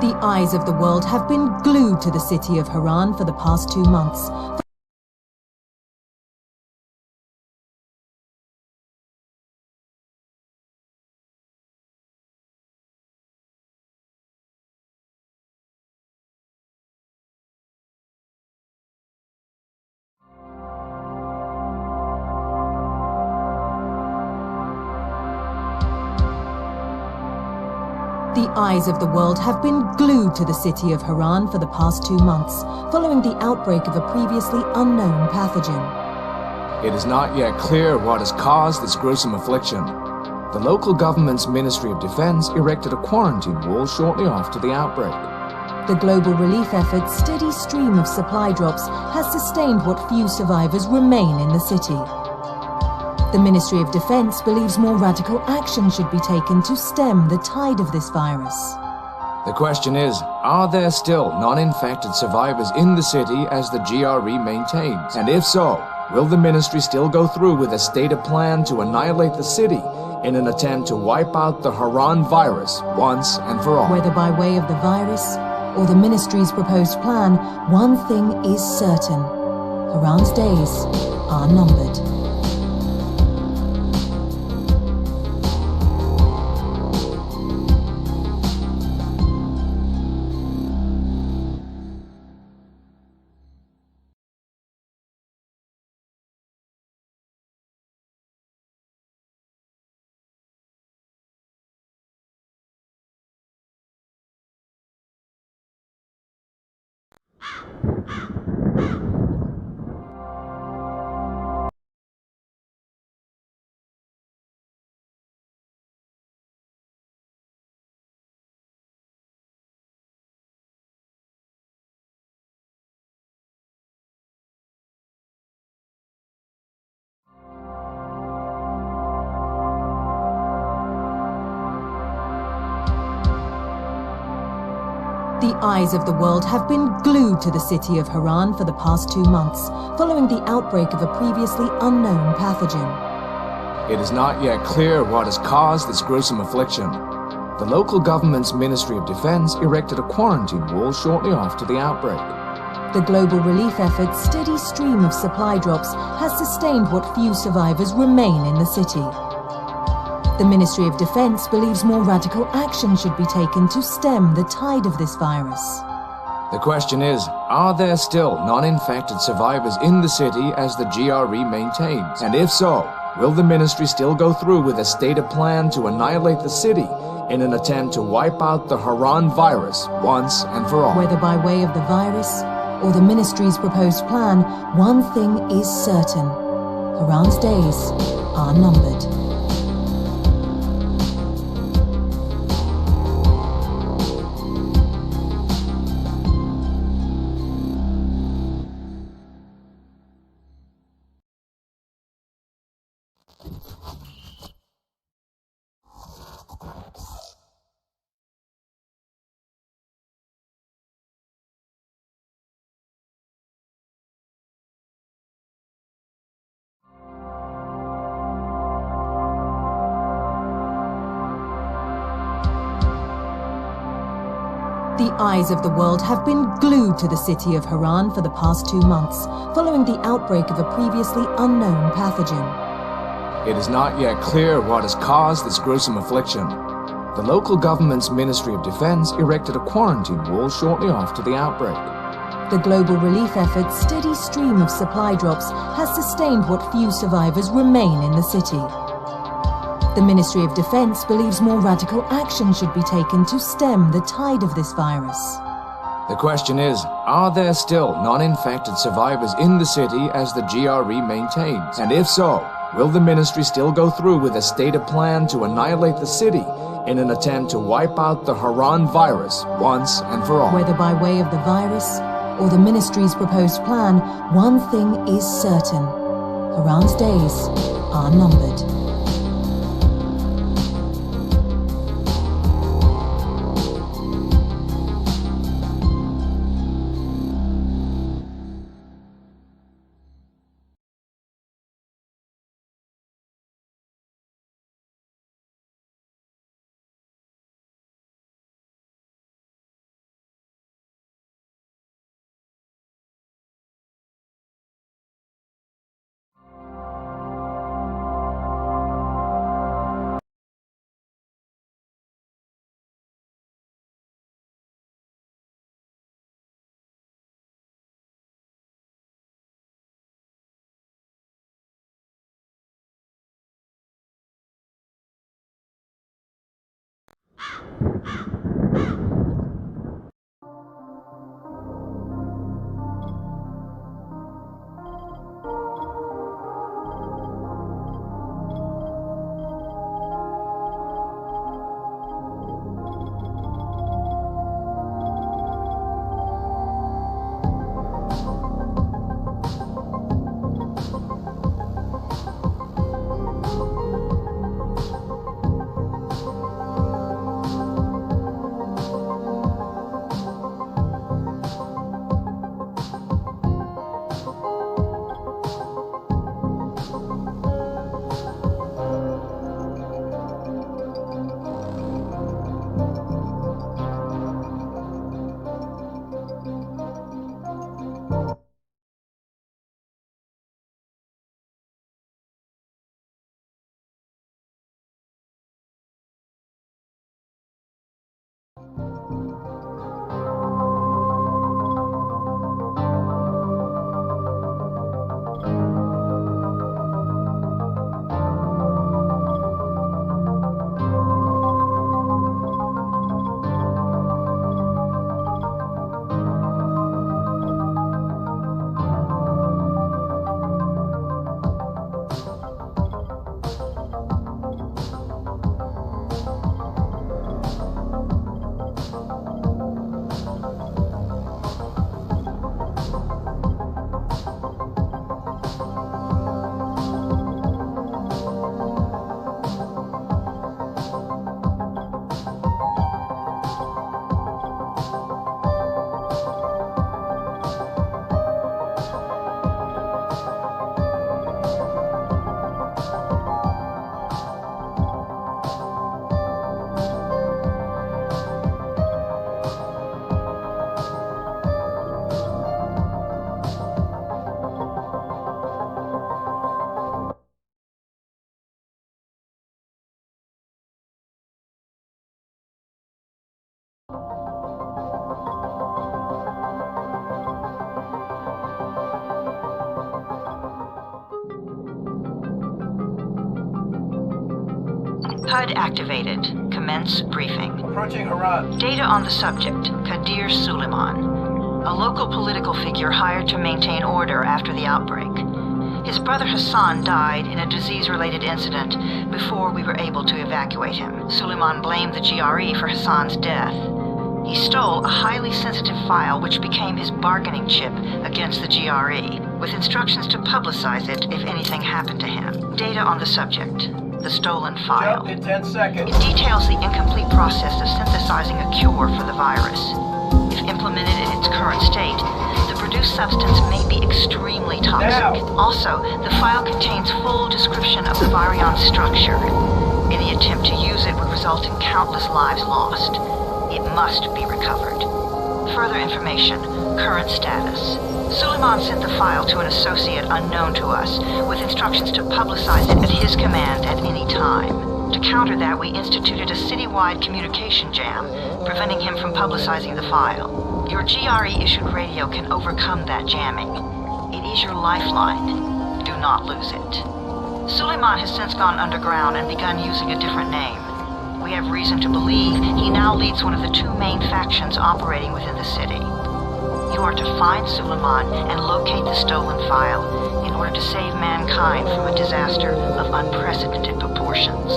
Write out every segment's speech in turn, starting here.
The eyes of the world have been glued to the city of Harran for the past 2 months. The eyes of the world have been glued to the city of Harran for the past 2 months, following the outbreak of a previously unknown pathogen. It is not yet clear what has caused this gruesome affliction. The local government's Ministry of Defense erected a quarantine wall shortly after the outbreak. The global relief effort's steady stream of supply drops has sustained what few survivors remain in the city. The Ministry of Defense believes more radical action should be taken to stem the tide of this virus. The question is, are there still non-infected survivors in the city as the GRE maintains? And if so, will the ministry still go through with a stated plan to annihilate the city in an attempt to wipe out the Harran virus once and for all? Whether by way of the virus or the ministry's proposed plan, one thing is certain: Harran's days are numbered. The eyes of the world have been glued to the city of Harran for the past 2 months, following the outbreak of a previously unknown pathogen. It is not yet clear what has caused this gruesome affliction. The local government's Ministry of Defense erected a quarantine wall shortly after the outbreak. The global relief effort's steady stream of supply drops has sustained what few survivors remain in the city. The Ministry of Defense believes more radical action should be taken to stem the tide of this virus. The question is, are there still non-infected survivors in the city as the GRE maintains? And if so, will the ministry still go through with a stated plan to annihilate the city in an attempt to wipe out the Harran virus once and for all? Whether by way of the virus or the ministry's proposed plan, one thing is certain: Harran's days are numbered. The eyes of the world have been glued to the city of Harran for the past 2 months, following the outbreak of a previously unknown pathogen. It is not yet clear what has caused this gruesome affliction. The local government's Ministry of Defense erected a quarantine wall shortly after the outbreak. The global relief effort's steady stream of supply drops has sustained what few survivors remain in the city. The Ministry of Defense believes more radical action should be taken to stem the tide of this virus. The question is, are there still non-infected survivors in the city as the GRE maintains? And if so, will the ministry still go through with a stated plan to annihilate the city in an attempt to wipe out the Harran virus once and for all? Whether by way of the virus or the ministry's proposed plan, one thing is certain: Harran's days are numbered. HUD activated. Commence briefing. Approaching Harad. Data on the subject, Kadir Suleiman. A local political figure hired to maintain order after the outbreak. His brother Hassan died in a disease-related incident before we were able to evacuate him. Suleiman blamed the GRE for Hassan's death. He stole a highly sensitive file which became his bargaining chip against the GRE, with instructions to publicize it if anything happened to him. Data on the subject, the stolen file. Jump in 10 seconds. It details the incomplete process of synthesizing a cure for the virus. If implemented in its current state, the produced substance may be extremely toxic. Now. Also, the file contains full description of the virion's structure. Any attempt to use it would result in countless lives lost. It must be recovered. Further information, current status. Suleiman sent the file to an associate unknown to us, with instructions to publicize it at his command at any time. To counter that, we instituted a citywide communication jam, preventing him from publicizing the file. Your GRE-issued radio can overcome that jamming. It is your lifeline. Do not lose it. Suleiman has since gone underground and begun using a different name. We have reason to believe he now leads one of the two main factions operating within the city. You are to find Suleiman and locate the stolen file in order to save mankind from a disaster of unprecedented proportions.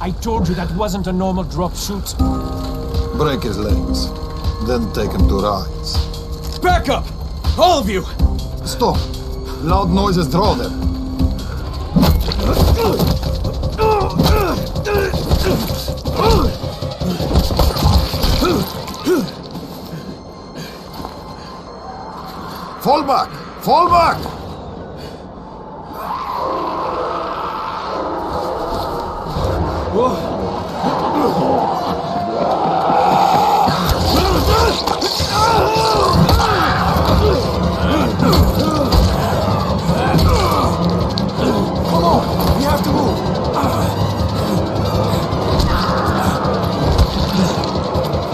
I told you that wasn't a normal drop shoot. Break his legs, then take him to rides. Back up! All of you! Stop! Loud noises draw them. Fall back! Fall back!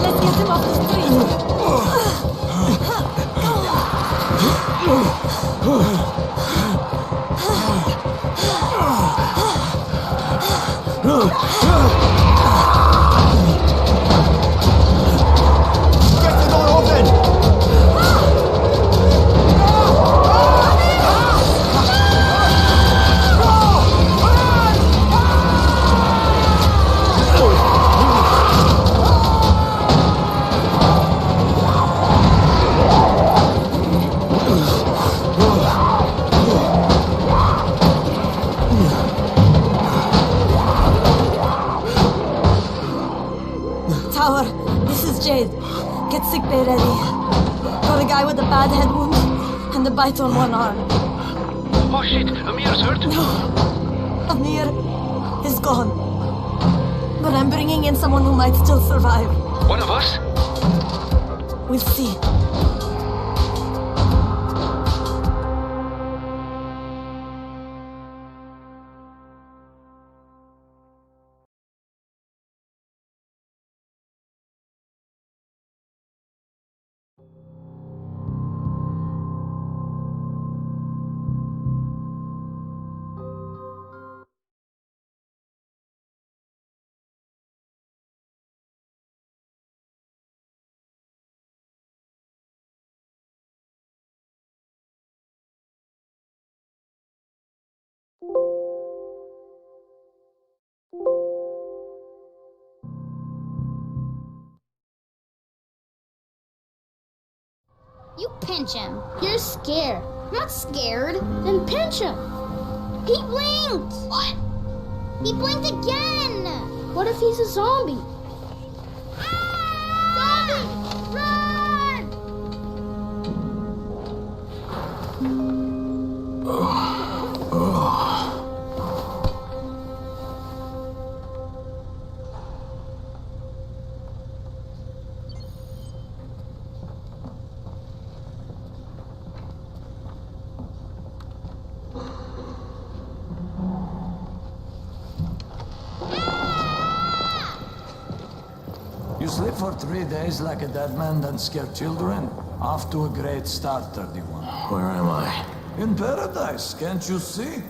Let's get him off the street. Get the door open! Tower, this is Jade. Get sickbay ready. Got a guy with a bad head wound and a bite on one arm. Oh shit, Amir's hurt? Amir is gone. But I'm bringing in someone who might still survive. One of us? We'll see. You pinch him. You're scared. I'm not scared. Then pinch him. He blinked. What? He blinked again. What if he's a zombie? Zombie! Run! You sleep for 3 days like a dead man, then scare children? Off to a great start, 31. Where am I? In paradise, can't you see?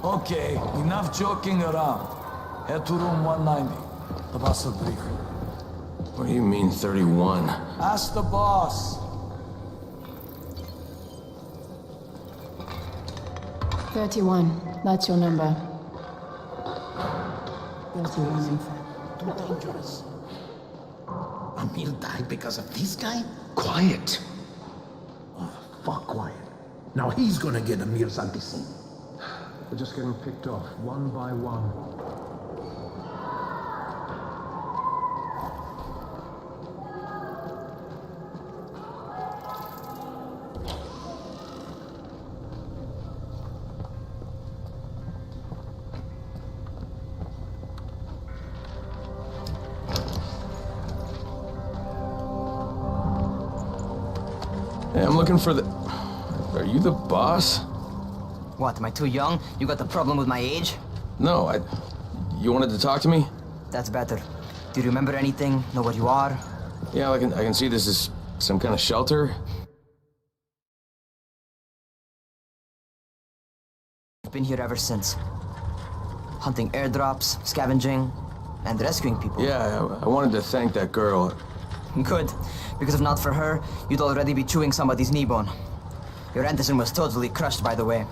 Okay, enough joking around. Head to room 190. The boss will brief you. What do you mean, 31? Ask the boss. 31. That's your number. 31, in fact. Too dangerous. Amir died because of this guy? Quiet. Oh, fuck quiet. Now he's gonna get Amir's anti-scene. They're just getting picked off, one by one. Hey, I'm looking for the... Are you the boss? What, am I too young? You got the problem with my age? No, You wanted to talk to me? That's better. Do you remember anything? Know what you are? Yeah, I can see this is some kind of shelter. I've been here ever since. Hunting airdrops, scavenging, and rescuing people. Yeah, I wanted to thank that girl. Good. Because if not for her, you'd already be chewing somebody's knee bone. Your Anderson was totally crushed, by the way.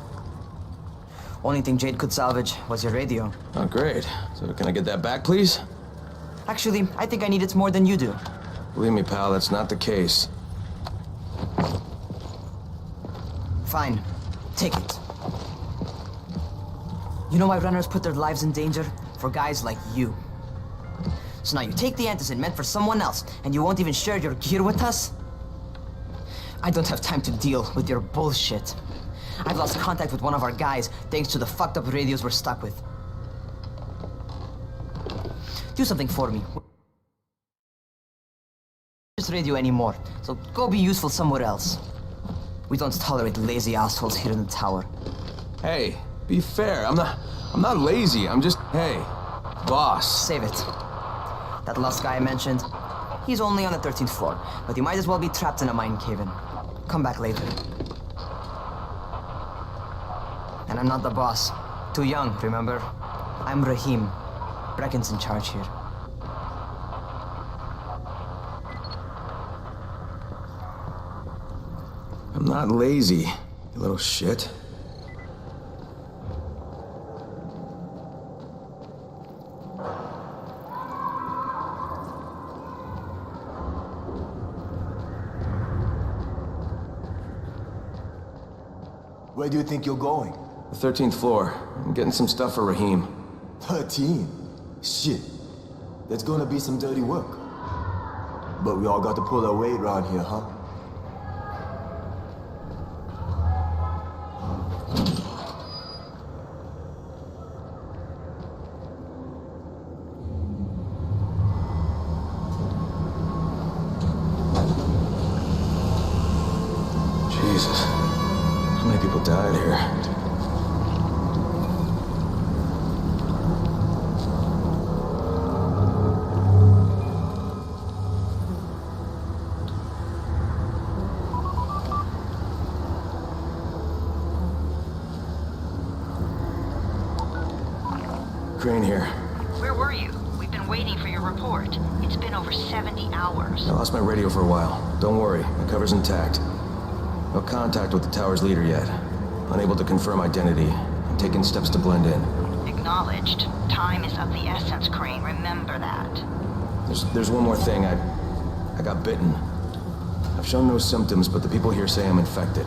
Only thing Jade could salvage was your radio. Oh, great. So can I get that back, please? Actually, I think I need it more than you do. Believe me, pal, that's not the case. Fine. Take it. You know why runners put their lives in danger? For guys like you. So now you take the Anderson meant for someone else, and you won't even share your gear with us? I don't have time to deal with your bullshit. I've lost contact with one of our guys thanks to the fucked up radios we're stuck with. Do something for me. This radio anymore, so go be useful somewhere else. We don't tolerate lazy assholes here in the tower. Hey, be fair. I'm not lazy. I'm just, hey, boss. Save it. That last guy I mentioned, he's only on the 13th floor, but he might as well be trapped in a mine cave-in. Come back later. And I'm not the boss. Too young, remember? I'm Rahim. Brecken's in charge here. I'm not lazy, you little shit. Where do you think you're going? The 13th floor. I'm getting some stuff for Rahim. 13? Shit. That's gonna be some dirty work. But we all got to pull our weight around here, huh? Jesus. How many people died here? Crane here. Where were you? We've been waiting for your report. It's been over 70 hours. I lost my radio for a while. Don't worry, my cover's intact. No contact with the tower's leader yet. Unable to confirm identity. I'm taking steps to blend in. Acknowledged. Time is of the essence, Crane. Remember that. There's one more thing. I got bitten. I've shown no symptoms, but the people here say I'm infected.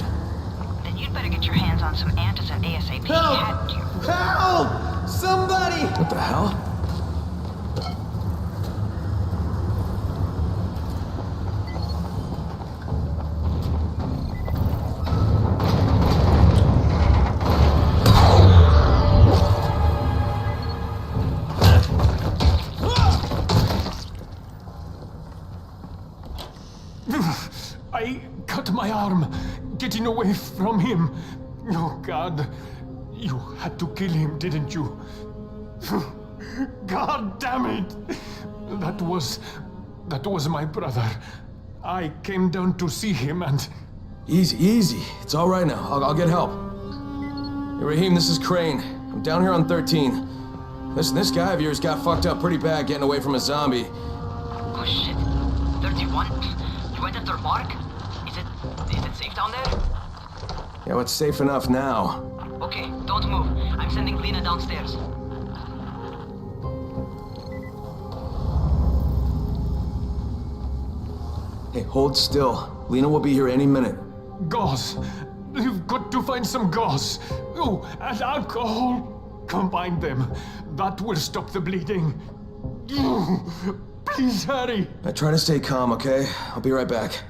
Then you'd better get your hands on some antizin ASAP. Hadn't you? Help! Somebody! What the hell? I cut my arm, getting away from him. Oh, God. You had to kill him, didn't you? God damn it! That was my brother. I came down to see him and... Easy, easy. It's all right now. I'll get help. Hey, Rahim, this is Crane. I'm down here on 13. Listen, this guy of yours got fucked up pretty bad getting away from a zombie. Oh shit. 31? You went after Mark? Is it safe down there? Yeah, well, it's safe enough now. Okay, don't move. I'm sending Lena downstairs. Hey, hold still. Lena will be here any minute. Gauze. You've got to find some gauze. Oh, and alcohol. Combine them. That will stop the bleeding. Please hurry. I try to stay calm, okay? I'll be right back.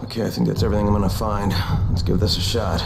Okay, I think that's everything I'm gonna find. Let's give this a shot.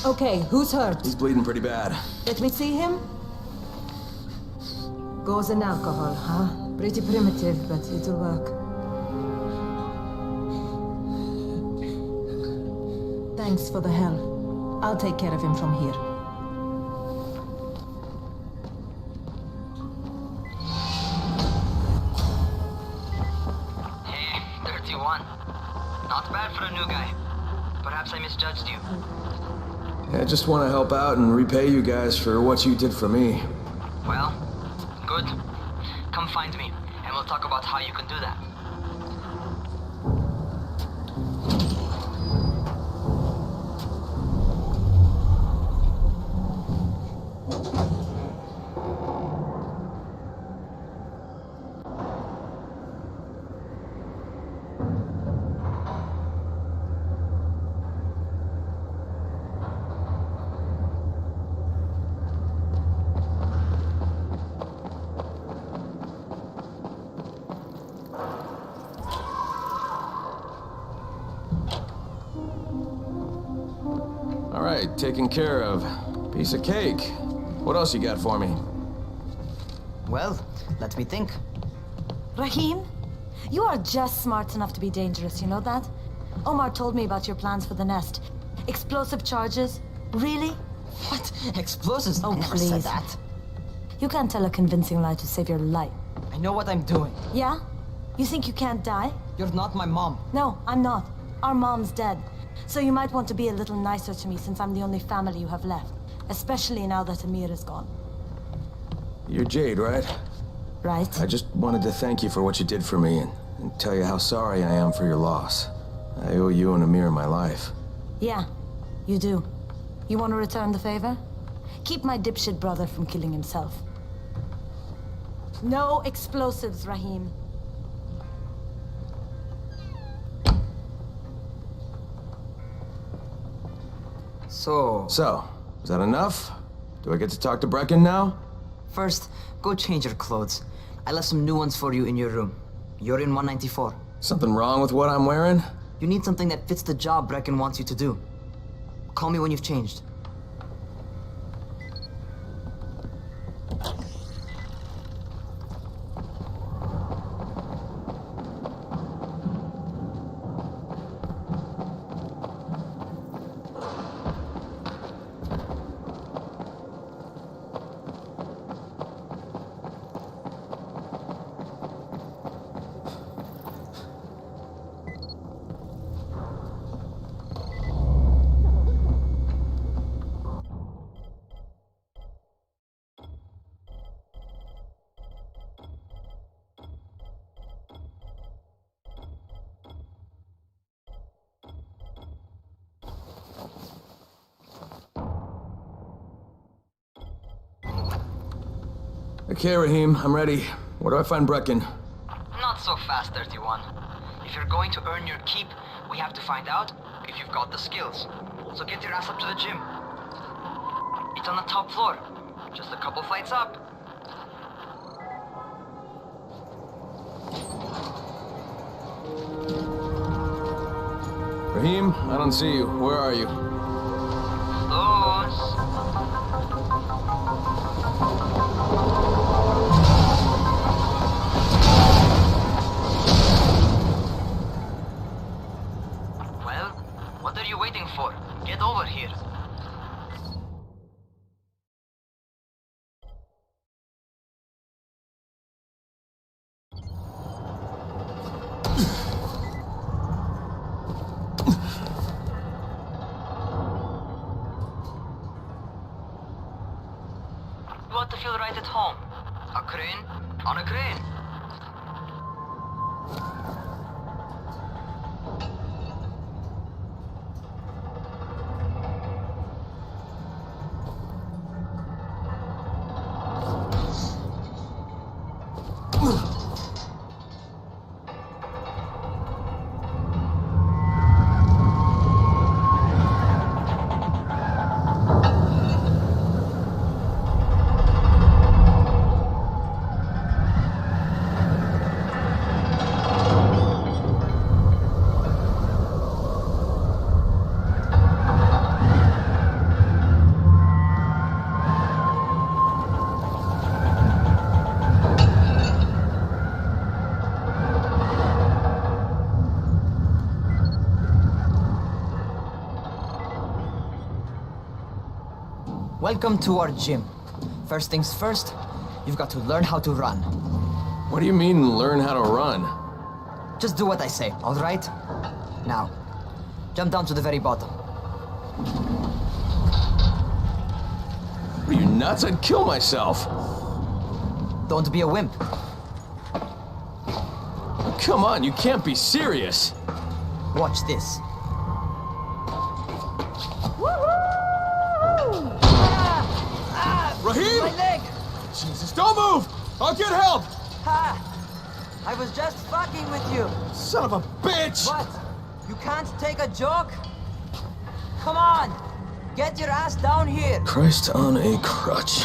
Okay, who's hurt? He's bleeding pretty bad. Let me see him. Gauze and alcohol, huh? Pretty primitive, but it'll work. Thanks for the help. I'll take care of him from here. Hey, 31. Not bad for a new guy. Perhaps I misjudged you. Yeah, I just want to help out and repay you guys for what you did for me. Well, good. Come find me, and we'll talk about how you can do that. All right, taken care of. Piece of cake. What else you got for me? Well, let me think. Rahim, you are just smart enough to be dangerous, you know that? Omar told me about your plans for the nest. Explosive charges? Really? What? Explosives? Oh, I never please. said that. You can't tell a convincing lie to save your life. I know what I'm doing. Yeah? You think you can't die? You're not my mom. No, I'm not. Our mom's dead. So you might want to be a little nicer to me since I'm the only family you have left. Especially now that Amir is gone. You're Jade, right? Right. I just wanted to thank you for what you did for me and tell you how sorry I am for your loss. I owe you and Amir my life. Yeah, you do. You want to return the favor? Keep my dipshit brother from killing himself. No explosives, Rahim. So, is that enough? Do I get to talk to Brecken now? first, go change your clothes. I left some new ones for you in your room. You're in 194. Something wrong with what I'm wearing? You need something that fits the job Brecken wants you to do. Call me when you've changed. Okay, Rahim, I'm ready. Where do I find Brecken? Not so fast, 31. If you're going to earn your keep, we have to find out if you've got the skills. So get your ass up to the gym. It's on the top floor. Just a couple flights up. Rahim, I don't see you. Where are you? Those. Well, what are you waiting for? Get over here. You want to feel right at home. A crane on a crane. Welcome to our gym. First things first, you've got to learn how to run. What do you mean, learn how to run? Just do what I say, all right? Now, jump down to the very bottom. Are you nuts? I'd kill myself. Don't be a wimp. Come on, you can't be serious. Watch this. Rahim! My leg! Jesus, don't move! I'll get help! Ha! I was just fucking with you. Son of a bitch! What? You can't take a joke? Come on! Get your ass down here! Christ on a crutch.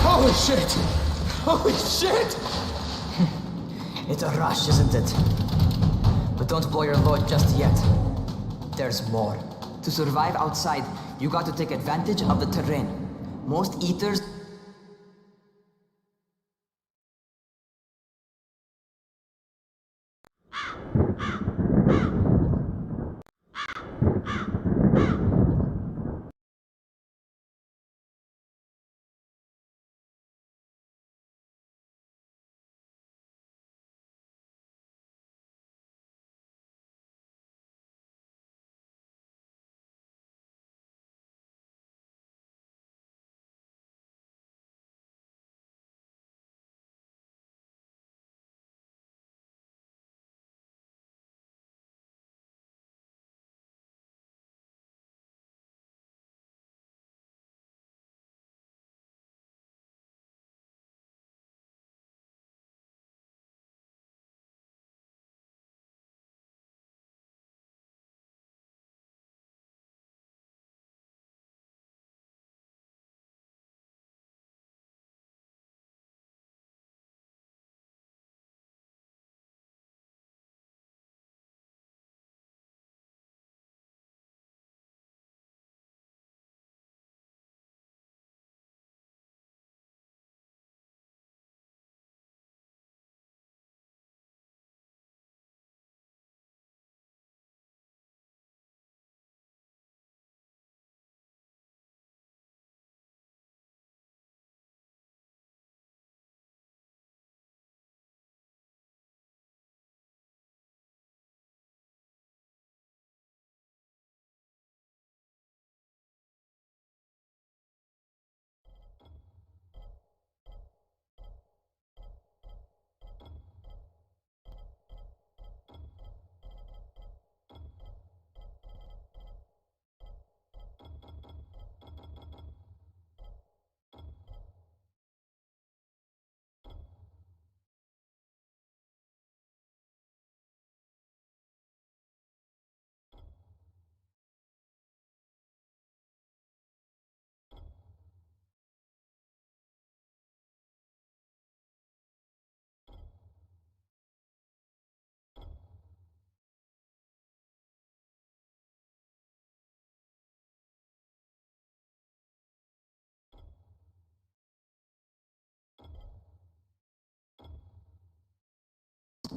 Holy shit! Holy shit! It's a rush, isn't it? But don't blow your load just yet. There's more. To survive outside, you got to take advantage of the terrain. Most eaters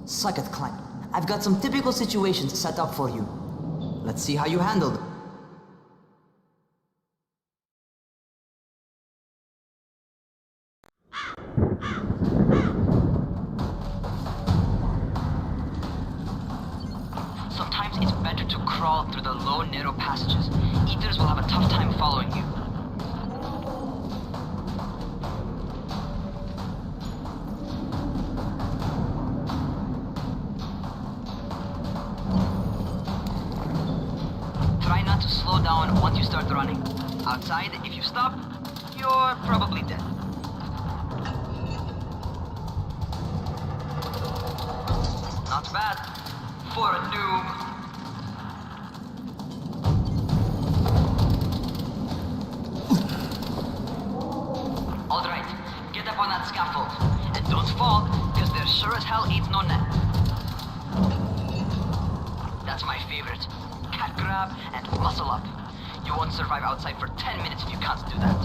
Suck it, Klein. I've got some typical situations set up for you. Let's see how you handle them. Sometimes it's better to crawl through the low, narrow passages. Eaters will have a tough time following you. Try not to slow down once you start running. Outside, if you stop, you're probably dead. Not bad for a noob. Alright, get up on that scaffold. And don't fall, because there sure as hell ain't no net. That's my favorite. Cat grab and muscle up. You won't survive outside for 10 minutes if you can't do that.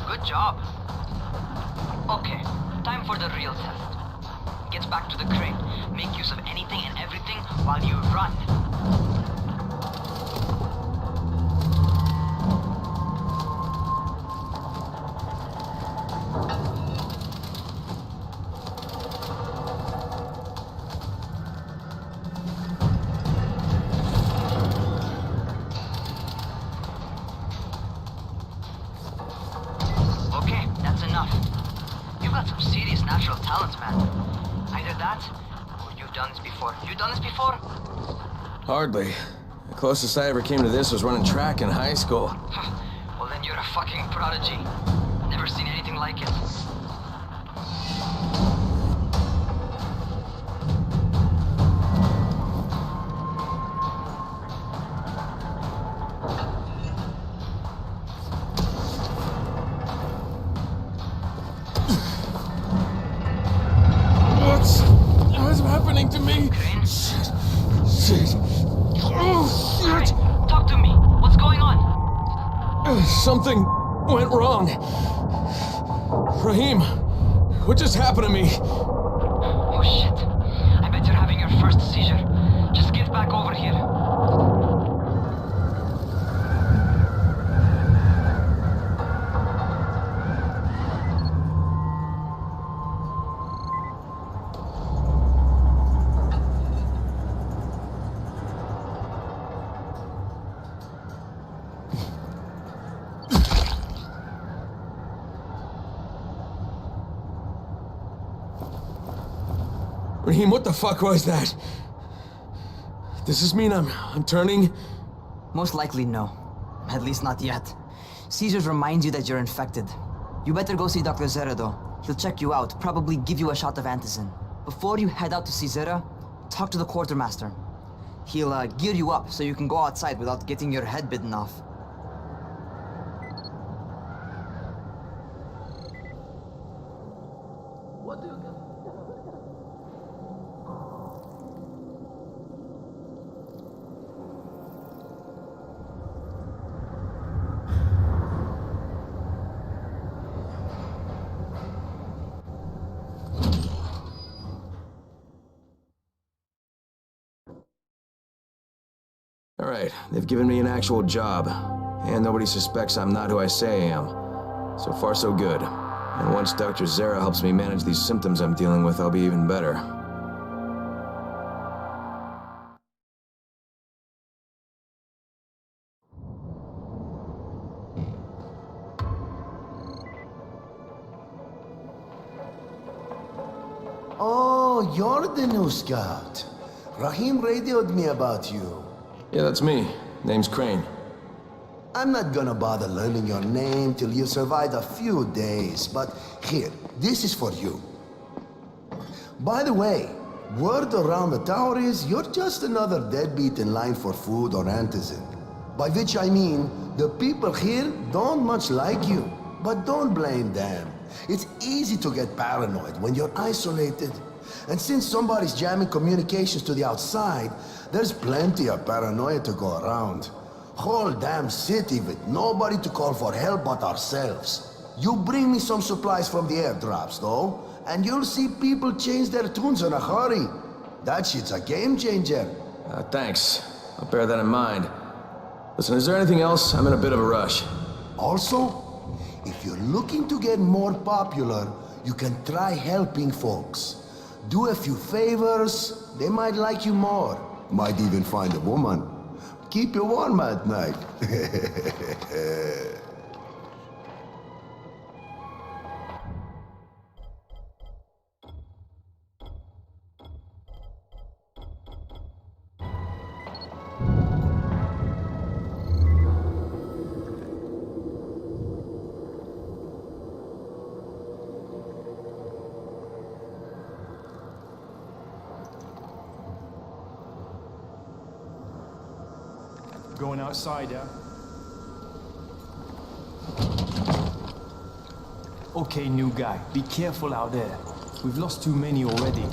Good job. Okay, time for the real test. Get back to the crate. Make use of anything and everything while you run. Okay, that's enough. You've got some serious natural talent, man. Either that, or you've done this before. You done this before? Hardly. The closest I ever came to this was running track in high school. Well, then you're a fucking prodigy. Never seen anything like it. What's happening to me? Crane? Shit. Oh, shit. Right, talk to me. What's going on? Something went wrong. Rahim, what just happened to me? Oh shit. I bet you're having your first seizure. Just get back over here. Rahim, what the fuck was that? Does this mean I'm turning? Most likely no. At least not yet. Seizures remind you that you're infected. You better go see Dr. Zera though. He'll check you out, probably give you a shot of antizin. Before you head out to see Zera, talk to the quartermaster. He'll gear you up so you can go outside without getting your head bitten off. All right, they've given me an actual job, and nobody suspects I'm not who I say I am. So far, so good. And once Dr. Zera helps me manage these symptoms I'm dealing with, I'll be even better. Oh, you're the new scout. Rahim radioed me about you. Yeah, that's me. Name's Crane. I'm not gonna bother learning your name till you survived a few days, but here, this is for you. By the way, word around the tower is you're just another deadbeat in line for food or antizin. By which I mean, the people here don't much like you, but don't blame them. It's easy to get paranoid when you're isolated. And since somebody's jamming communications to the outside, there's plenty of paranoia to go around. Whole damn city with nobody to call for help but ourselves. You bring me some supplies from the airdrops, though, and you'll see people change their tunes in a hurry. That shit's a game changer. Thanks. I'll bear that in mind. Listen, is there anything else? I'm in a bit of a rush. Also, if you're looking to get more popular, you can try helping folks. Do a few favors, they might like you more. Might even find a woman. Keep you warm at night. Going outside, yeah? Okay, new guy, be careful out there. We've lost too many already.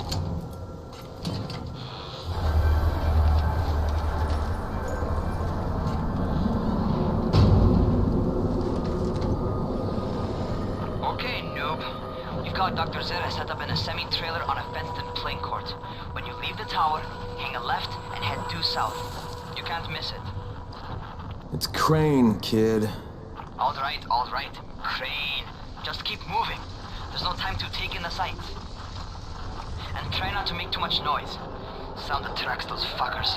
Okay, noob. You've got Dr. Zere set up in a semi-trailer on a fenced-in playing court. When you leave the tower, hang a left and head due south. You can't miss it. It's Crane, kid. All right. Crane. Just keep moving. There's no time to take in the sights. And try not to make too much noise. Sound attracts those fuckers.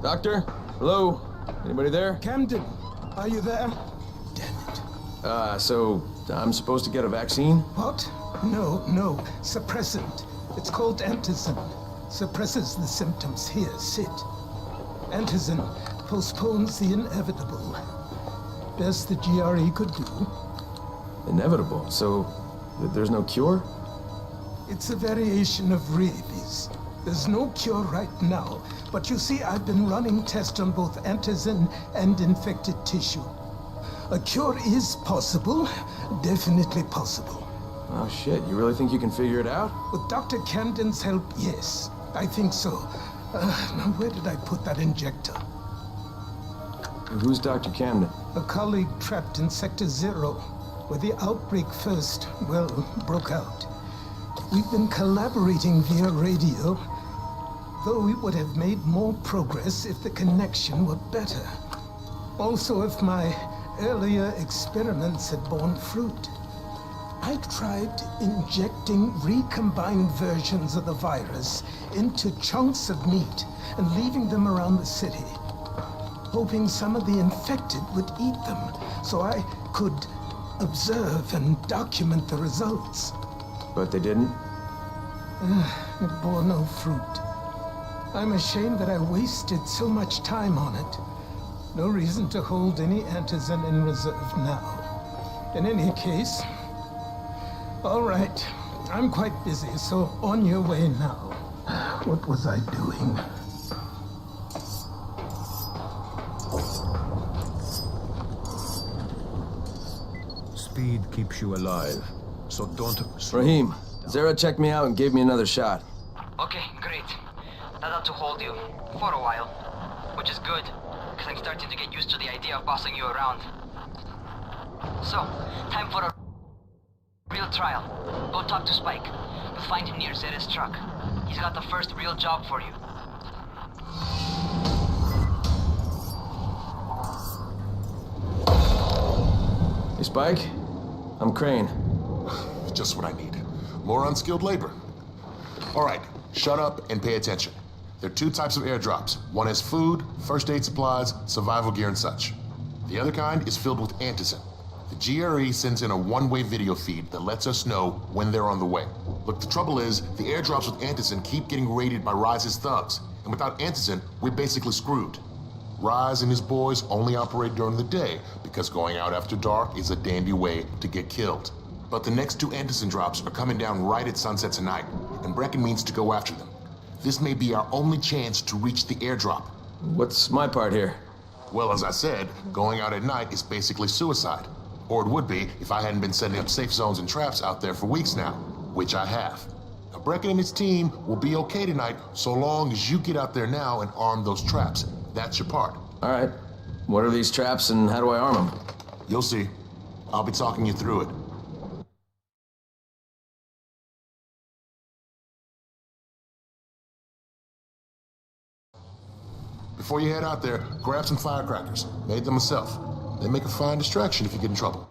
Doctor? Hello? Anybody there? Camden, are you there? So I'm supposed to get a vaccine? What? No. Suppressant. It's called Antizin. Suppresses the symptoms. Here, sit. Antizin postpones the inevitable. Best the GRE could do. Inevitable? So there's no cure? It's a variation of rabies. There's no cure right now, but you see, I've been running tests on both antizin and infected tissue. A cure is possible, definitely possible. Oh shit, you really think you can figure it out? With Dr. Camden's help, yes, I think so. Now where did I put that injector? Who's Dr. Camden? A colleague trapped in Sector 0, where the outbreak first, broke out. We've been collaborating via radio, though we would have made more progress if the connection were better. Also, if my earlier experiments had borne fruit. I tried injecting recombined versions of the virus into chunks of meat and leaving them around the city, hoping some of the infected would eat them so I could observe and document the results. But they didn't? It bore no fruit. I'm ashamed that I wasted so much time on it. No reason to hold any antizin in reserve now. In any case, all right, I'm quite busy, so on your way now. What was I doing? Speed keeps you alive, so don't... Rahim, Zere checked me out and gave me another shot. Okay, great. That ought to hold you. For a while. Which is good, because I'm starting to get used to the idea of bossing you around. So, time for a real trial. Go talk to Spike. You'll find him near Zere's truck. He's got the first real job for you. Spike? I'm Crane. Just what I need. More unskilled labor. All right, shut up and pay attention. There are two types of airdrops. One has food, first aid supplies, survival gear and such. The other kind is filled with antizin. The GRE sends in a one-way video feed that lets us know when they're on the way. Look, the trouble is, the airdrops with antizin keep getting raided by Rise's thugs, and without antizin, we're basically screwed. Rise and his boys only operate during the day because going out after dark is a dandy way to get killed. But the next two antizin drops are coming down right at sunset tonight, and Brecken means to go after them. This may be our only chance to reach the airdrop. What's my part here? Well, as I said, going out at night is basically suicide. Or it would be if I hadn't been setting up safe zones and traps out there for weeks now, which I have. Now, Brecken and his team will be okay tonight so long as you get out there now and arm those traps. That's your part. All right. What are these traps and how do I arm them? You'll see. I'll be talking you through it. Before you head out there, grab some firecrackers. Made them myself. They make a fine distraction if you get in trouble.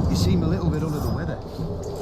You seem a little bit under the weather.